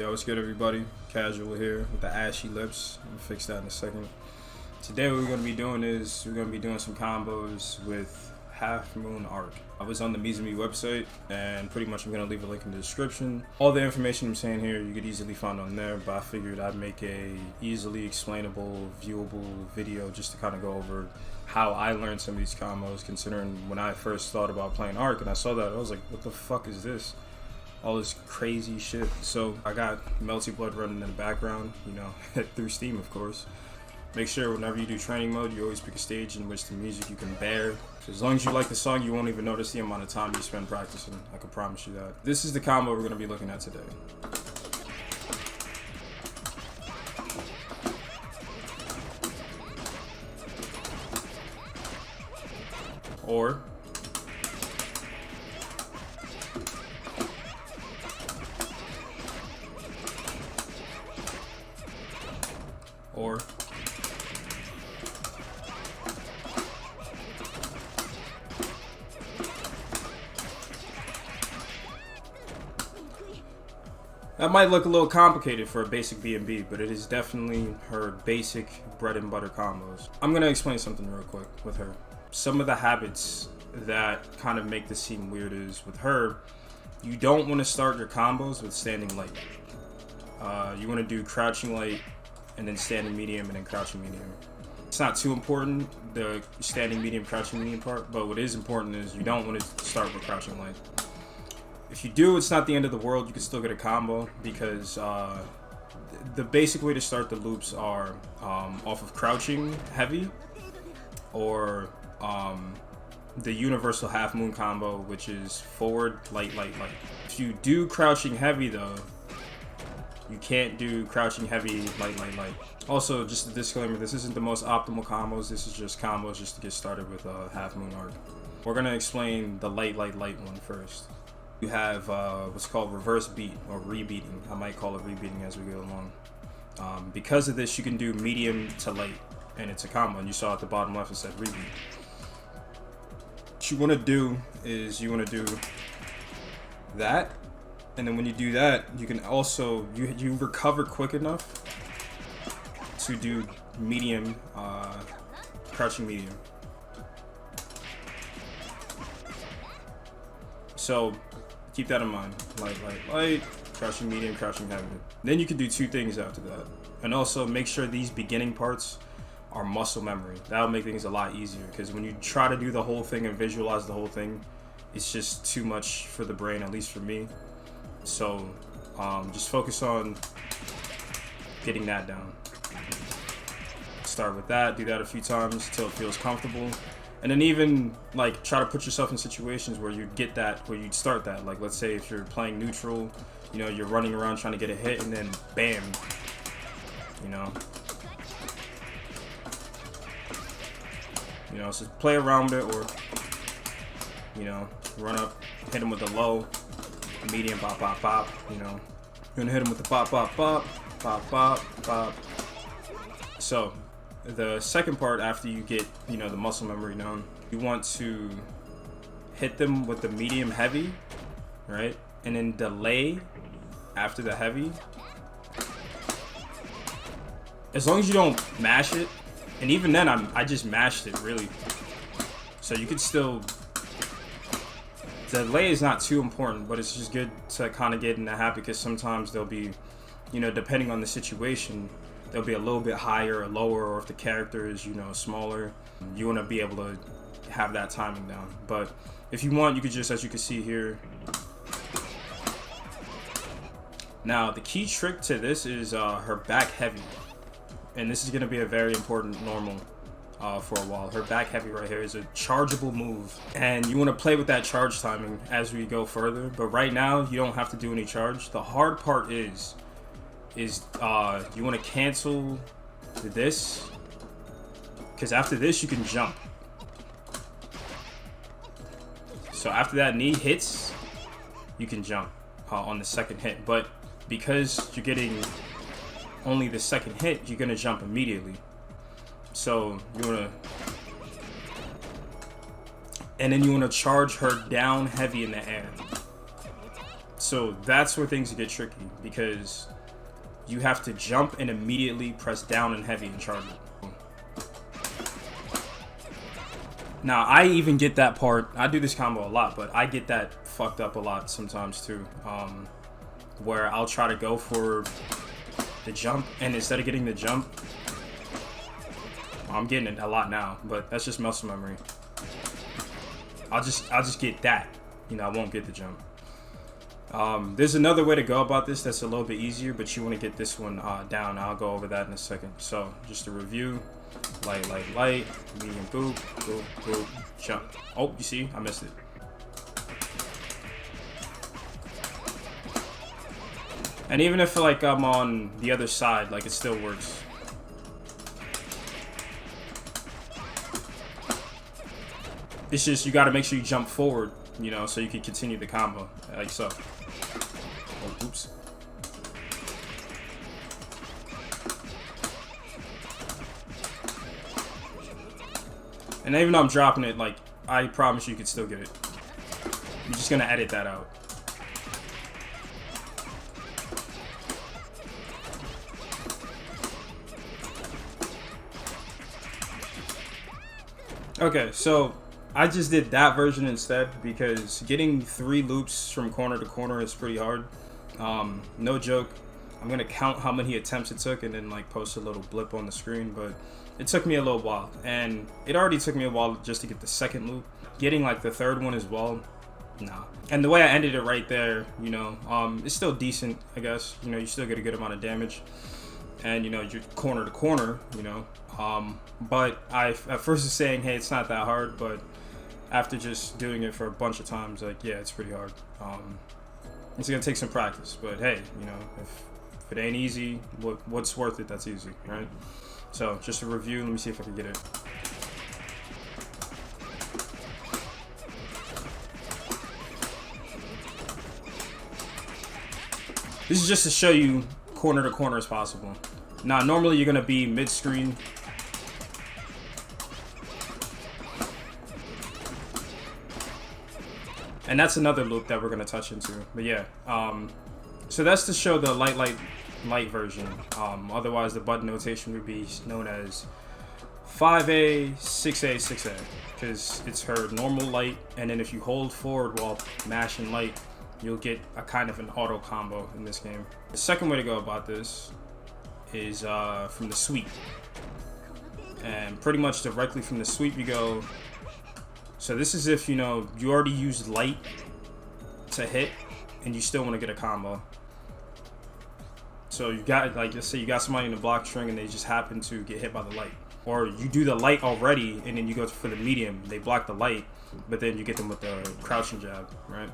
Yo, what's good, everybody? Casual here with the ashy lips. I'm gonna fix that in a second. Today, what we're gonna be doing is we're gonna be doing some combos with Half Moon Arc. I was on the Mizumi website, and pretty much I'm gonna leave a link in the description. All the information I'm saying here, you could easily find on there, but I figured I'd make a easily explainable, viewable video just to kind of go over how I learned some of these combos, considering when I first thought about playing Arc and I saw that, I was like, what the fuck is this? All this crazy shit. So I got Melty Blood running in the background, you know, through Steam, of course. Make sure whenever you do training mode, you always pick a stage in which the music you can bear. As long as you like the song, you won't even notice the amount of time you spend practicing. I can promise you that. This is the combo we're gonna be looking at today. Or that might look a little complicated for a basic B&B, but it is definitely her basic bread and butter combos. I'm gonna explain something real quick with her. Some of the habits that kind of make this seem weird is with her, you don't want to start your combos with standing light. You want to do crouching light and then standing medium and then crouching medium. It's not too important, the standing medium, crouching medium part, but what is important is you don't want to start with crouching light. If you do, it's not the end of the world. You can still get a combo because the basic way to start the loops are off of crouching heavy or the universal half moon combo, which is forward, light, light, light. If you do crouching heavy though, you can't do crouching heavy, light, light, light. Also, just a disclaimer, this isn't the most optimal combos. This is just combos just to get started with half moon arc. We're gonna explain the light, light, light one first. You have what's called reverse beat or rebeating. I might call it rebeating as we go along. Because of this, you can do medium to light, and it's a combo. And you saw at the bottom left it said rebeat. What you want to do is you want to do that, and then when you do that, you can also you recover quick enough to do medium, crouching medium. So keep that in mind. Light, light, light, crouching medium, crouching heavy. Then you can do two things after that. And also make sure these beginning parts are muscle memory. That'll make things a lot easier, because when you try to do the whole thing and visualize the whole thing, it's just too much for the brain, at least for me. So just focus on getting that down. Start with that, do that a few times till it feels comfortable. And then even like try to put yourself in situations where you get that, where you'd start that. Like let's say if you're playing neutral, you know, you're running around trying to get a hit and then bam, you know. So play around with it, or, you know, run up, hit him with the low, medium, pop, pop, pop, you know. You're gonna hit him with the pop, pop, pop, pop, pop, pop. So the second part, after you get, you know, the muscle memory down, you want to hit them with the medium heavy, right? And then delay after the heavy. As long as you don't mash it, and even then I just mashed it really. So you could still, the delay is not too important, but it's just good to kind of get in the habit, because sometimes there'll be, you know, depending on the situation, they'll be a little bit higher or lower, or if the character is, you know, smaller, you want to be able to have that timing down. But if you want, you could just, as you can see here. Now, the key trick to this is her back heavy. And this is going to be a very important normal for a while. Her back heavy right here is a chargeable move. And you want to play with that charge timing as we go further. But right now, you don't have to do any charge. The hard part is you want to cancel this, because after this you can jump. So after that knee hits, you can jump on the second hit. But because you're getting only the second hit, you're gonna jump immediately. So you wanna, and then you wanna charge her down heavy in the air. So that's where things get tricky, because you have to jump and immediately press down and heavy and charge it. Now, I even get that part. I do this combo a lot, but I get that fucked up a lot sometimes too. Where I'll try to go for the jump, and instead of getting the jump, I'm getting it a lot now, but that's just muscle memory. I'll just get that. You know, I won't get the jump. There's another way to go about this that's a little bit easier, but you want to get this one down. I'll go over that in a second. So, just a review. Light, medium, boop, boop, boop, jump. Oh, you see? I missed it. And even if, like, I'm on the other side, like, it still works. It's just, you gotta make sure you jump forward, you know, so you can continue the combo, like so. Oh, oops. And even though I'm dropping it, like, I promise you could still get it. I'm just gonna edit that out. Okay, so I just did that version instead, because getting 3 loops from corner to corner is pretty hard. No joke. I'm gonna count how many attempts it took and then like post a little blip on the screen, but it took me a little while, and it already took me a while just to get the second loop. Getting like the third one as well, nah. And the way I ended it right there, you know, it's still decent, I guess. You know, you still get a good amount of damage, and you know, you're corner to corner, you know. But I at first was saying, hey, it's not that hard, but after just doing it for a bunch of times, like, yeah, it's pretty hard. It's gonna take some practice, but hey, you know, if it ain't easy, what's worth it that's easy, right? So just a review. Let me see if I can get it. This is just to show you corner to corner as possible. Now, normally you're gonna be mid-screen. And that's another loop that we're gonna touch into. But yeah, so that's to show the light version. Otherwise, the button notation would be known as 5A, 6A, 6A, because it's her normal light, and then if you hold forward while mashing light, you'll get a kind of an auto combo in this game. The second way to go about this is from the sweep, and pretty much directly from the sweep you go. So this is if, you know, you already used light to hit and you still want to get a combo. So you got, like, let's say you got somebody in the block string and they just happen to get hit by the light. Or you do the light already and then you go for the medium, they block the light, but then you get them with the crouching jab, right?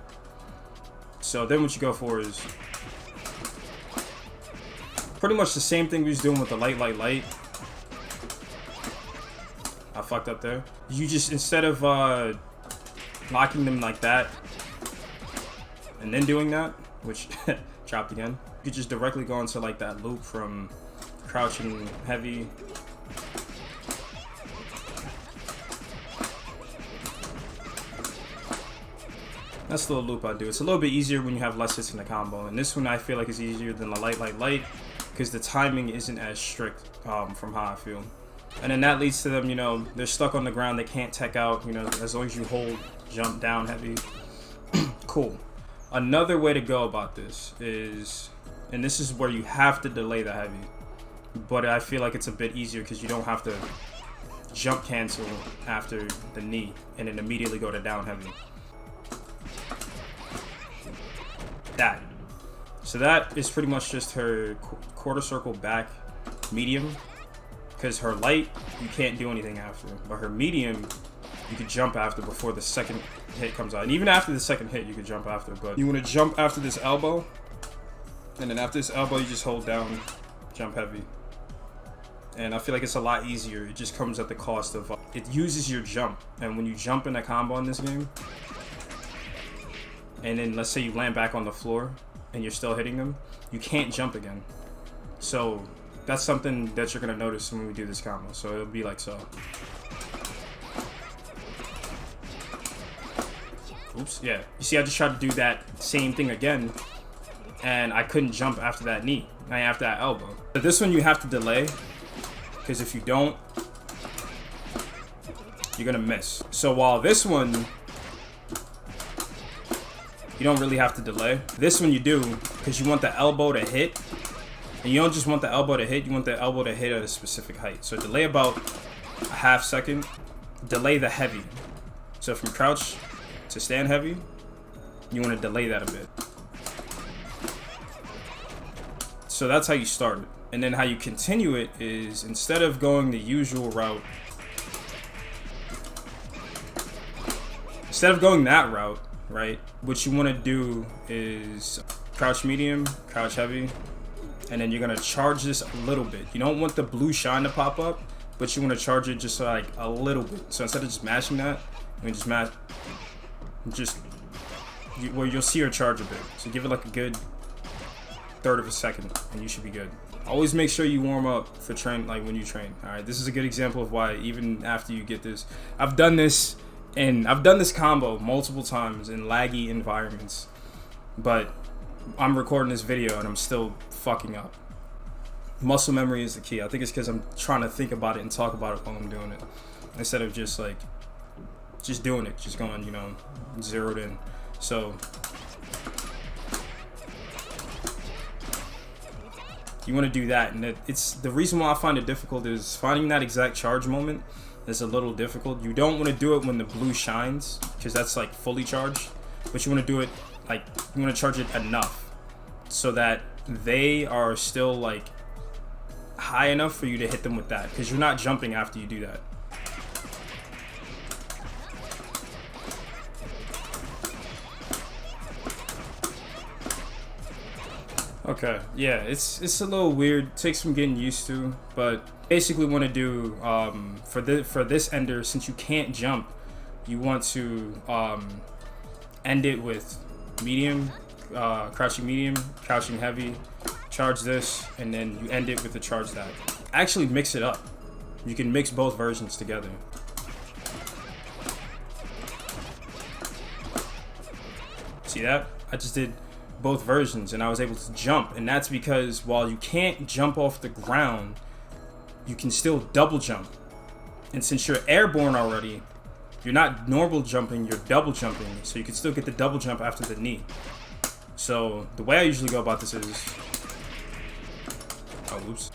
So then what you go for is pretty much the same thing we was doing with the light. I fucked up there. You just, instead of locking them like that and then doing that, which dropped again, you just directly go into like that loop from crouching heavy. That's the little loop I do. It's a little bit easier when you have less hits in the combo, and this one I feel like is easier than the light because the timing isn't as strict from how I feel. And then that leads to them, you know, they're stuck on the ground, they can't tech out, you know, as long as you hold jump down heavy. Cool. Another way to go about this is, and this is where you have to delay the heavy, but I feel like it's a bit easier because you don't have to jump cancel after the knee and then immediately go to down heavy. That. So that is pretty much just her quarter circle back medium. Because her light, you can't do anything after. But her medium, you could jump after before the second hit comes out. And even after the second hit, you could jump after. But you want to jump after this elbow. And then after this elbow, you just hold down, jump heavy. And I feel like it's a lot easier. It just comes at the cost of... it uses your jump. And when you jump in a combo in this game, and then let's say you land back on the floor, and you're still hitting them, you can't jump again. So... that's something that you're gonna notice when we do this combo. So it'll be like so. Oops, yeah. You see, I just tried to do that same thing again, and I couldn't jump after that knee, after that elbow. But this one you have to delay, because if you don't, you're gonna miss. So while this one, you don't really have to delay. This one you do, because you want the elbow to hit. And you don't just want the elbow to hit, you want the elbow to hit at a specific height. So delay about a half second. Delay the heavy. So from crouch to stand heavy, you want to delay that a bit. So that's how you start it. And then how you continue it is, instead of going the usual route, instead of going that route, right, what you want to do is crouch medium, crouch heavy, and then you're going to charge this a little bit. You don't want the blue shine to pop up, but you want to charge it just like a little bit. So instead of just mashing that, you just mash, well, you'll see her charge a bit. So give it like a good third of a second, and you should be good. Always make sure you warm up for train, like when you train. All right, this is a good example of why even after you get this, I've done this combo multiple times in laggy environments, but I'm recording this video and I'm still fucking up. Muscle memory is the key. I think it's because I'm trying to think about it and talk about it while I'm doing it, instead of just like doing it, just going, you know, zeroed in. So you want to do that, and it's the reason why I find it difficult is finding that exact charge moment is a little difficult. You don't want to do it when the blue shines, because that's like fully charged, but you want to do it like, you want to charge it enough so that they are still like high enough for you to hit them with that, because you're not jumping after you do that. Okay, yeah, it's a little weird. It takes some getting used to, but basically want to do for this ender, since you can't jump, you want to end it with medium, crouching medium, crouching heavy, charge this, and then you end it with the charge that. Actually mix it up. You can mix both versions together. See that? I just did both versions and I was able to jump, and that's because while you can't jump off the ground, you can still double jump. And since you're airborne already, you're not normal jumping, you're double jumping, so you can still get the double jump after the knee. So the way I usually go about this is, oh, oops.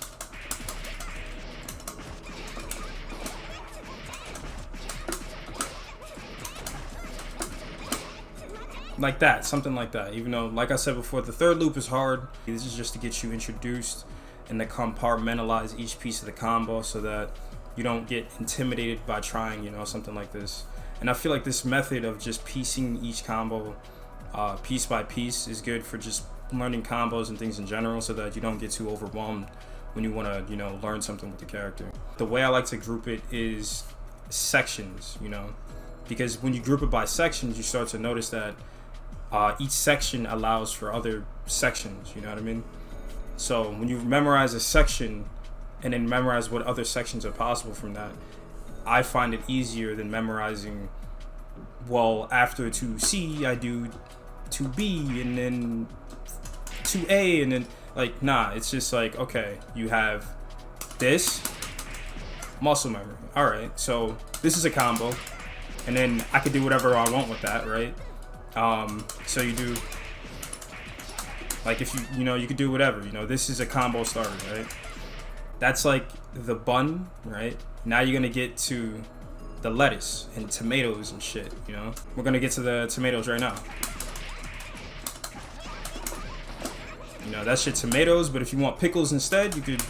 Like that, something like that. Even though, like I said before, the third loop is hard. This is just to get you introduced and to compartmentalize each piece of the combo so that you don't get intimidated by trying, you know, something like this. And I feel like this method of just piecing each combo piece by piece is good for just learning combos and things in general, so that you don't get too overwhelmed when you want to, you know, learn something with the character. The way I like to group it is sections, you know, because when you group it by sections, you start to notice that each section allows for other sections, you know what I mean? So when you memorize a section and then memorize what other sections are possible from that, I find it easier than memorizing, well, after 2C I do 2B and then 2A, and then like, nah, it's just like, okay, you have this muscle memory. All right, so this is a combo, and then I could do whatever I want with that, right? So you do, like, if you know, you could do whatever, you know, this is a combo starter, right? That's like the bun, right? Now you're gonna get to the lettuce and tomatoes and shit, you know? We're gonna get to the tomatoes right now. You know, that's your tomatoes, but if you want pickles instead, you could,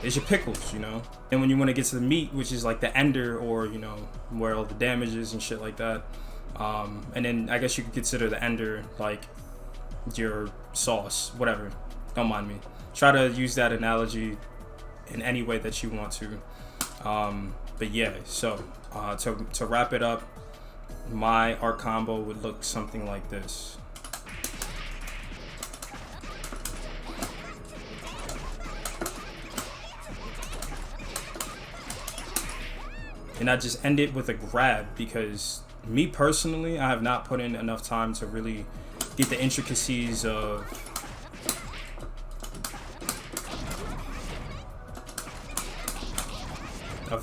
it's your pickles, you know? And when you want to get to the meat, which is like the ender, or, you know, where all the damage is and shit like that. And then I guess you could consider the ender like your sauce, whatever. Don't mind me. Try to use that analogy in any way that you want to. But yeah, so to wrap it up, my art combo would look something like this. And I just end it with a grab, because Me personally, I have not put in enough time to really get the intricacies of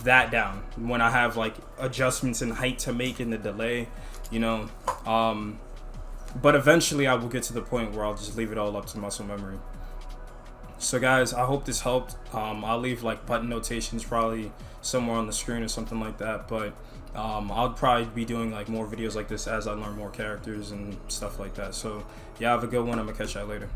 that down when I have like adjustments in height to make in the delay, you know. But eventually I will get to the point where I'll just leave it all up to muscle memory. So guys, I hope this helped. I'll leave like button notations probably somewhere on the screen or something like that, but I'll probably be doing like more videos like this as I learn more characters and stuff like that. So yeah, have a good one. I'm gonna catch y'all later.